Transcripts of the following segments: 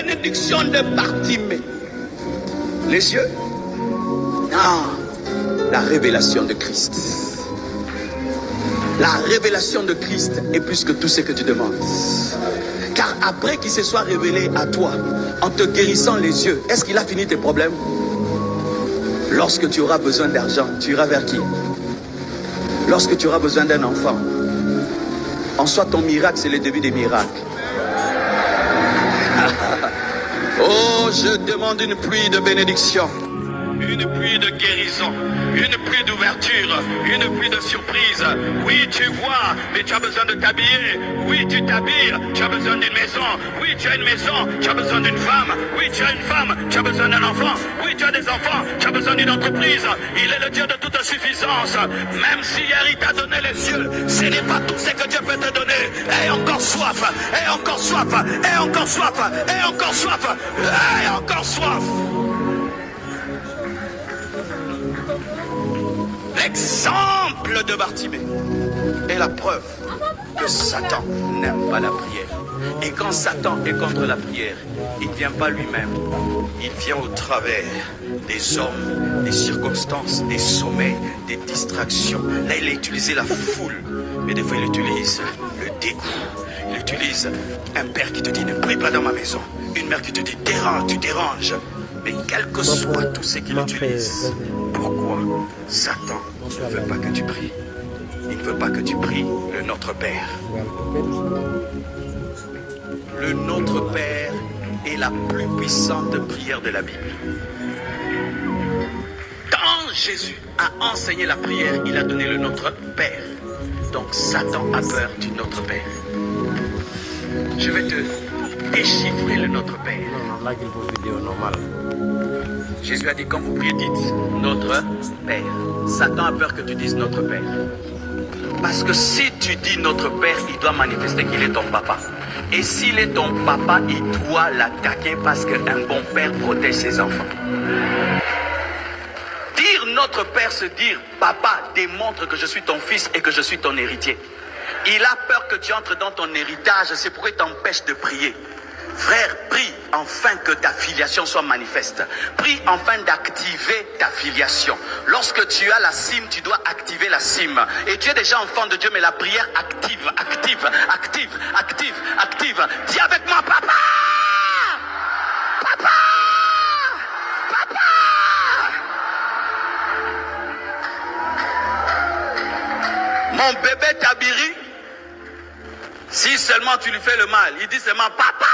bénédiction de Bartimée. Les yeux? Non. La révélation de Christ. La révélation de Christ est plus que tout ce que tu demandes. Car après qu'il se soit révélé à toi, en te guérissant les yeux, est-ce qu'il a fini tes problèmes? Lorsque tu auras besoin d'argent, tu iras vers qui? Lorsque tu auras besoin d'un enfant, en soi ton miracle, c'est le début des miracles. Oh, je demande une pluie de bénédiction, une pluie de guérison, une pluie d'ouverture, une pluie de surprise. Oui, tu vois, mais tu as besoin de t'habiller. Oui, tu t'habilles, tu as besoin d'une maison. Oui, tu as une maison, tu as besoin d'une femme. Oui, tu as une femme, tu as besoin d'un enfant. Oui, tu as des enfants, tu as besoin d'une entreprise. Il est le Dieu de toute suffisance. Même si hier il t'a donné les yeux, ce n'est pas tout ce que Dieu peut te donner. Aie encore soif, aie encore soif, aie encore soif, aie encore soif, aie encore soif. L'exemple de Bartimée est la preuve que Satan n'aime pas la prière. Et quand Satan est contre la prière, il ne vient pas lui-même. Il vient au travers des hommes, des circonstances, des sommets, des distractions. Là, il a utilisé la foule. Mais des fois, il utilise le dégoût. Il utilise un père qui te dit ne prie pas dans ma maison. Une mère qui te dit tu déranges. Mais quel que soit tout ce qu'il utilise, pourquoi Satan ne veut pas que tu pries? Il ne veut pas que tu pries le Notre Père. Le Notre Père est la plus puissante prière de la Bible. Quand Jésus a enseigné la prière, il a donné le Notre Père. Donc Satan a peur du Notre Père. Je vais te déchiffrer le Notre Père. Jésus a dit, quand vous priez, dites Notre Père. Satan a peur que tu dises Notre Père. Parce que si tu dis Notre Père, il doit manifester qu'il est ton papa. Et s'il est ton papa, il doit l'attaquer parce qu'un bon père protège ses enfants. Dire Notre Père, se dire papa, démontre que je suis ton fils et que je suis ton héritier. Il a peur que tu entres dans ton héritage, c'est pourquoi il t'empêche de prier. Frère, prie afin que ta filiation soit manifeste. Prie afin d'activer ta filiation. Lorsque tu as la cime, tu dois activer la cime. Et tu es déjà enfant de Dieu, mais la prière active. Dis avec moi, papa! Papa! Papa! Mon bébé Tabiri, si seulement tu lui fais le mal, il dit seulement papa.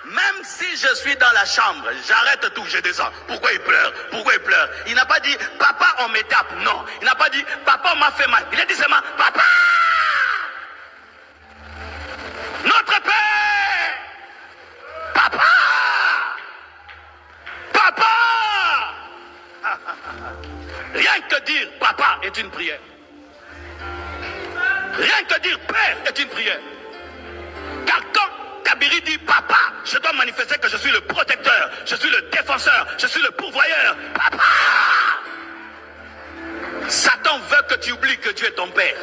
Même si je suis dans la chambre, j'arrête tout, je descends. Pourquoi il pleure? Pourquoi il pleure? Il n'a pas dit papa on me tape, non. Il n'a pas dit papa on m'a fait mal. Il a dit seulement papa. Notre Père. Papa. Papa. Rien que dire papa est une prière. Rien que dire père est une prière. Car quand Tabiri dit papa, je dois manifester que je suis le protecteur, je suis le défenseur, je suis le pourvoyeur. Papa! Satan veut que tu oublies que Dieu est ton père.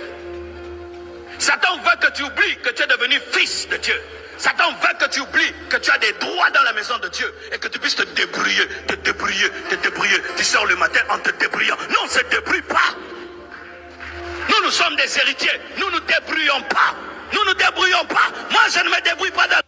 Satan veut que tu oublies que tu es devenu fils de Dieu. Satan veut que tu oublies que tu as des droits dans la maison de Dieu et que tu puisses te débrouiller. Tu sors le matin en te débrouillant. Non, on ne se débrouille pas. Nous sommes des héritiers. Nous ne nous débrouillons pas. Nous ne nous débrouillons pas. Moi, je ne me débrouille pas dans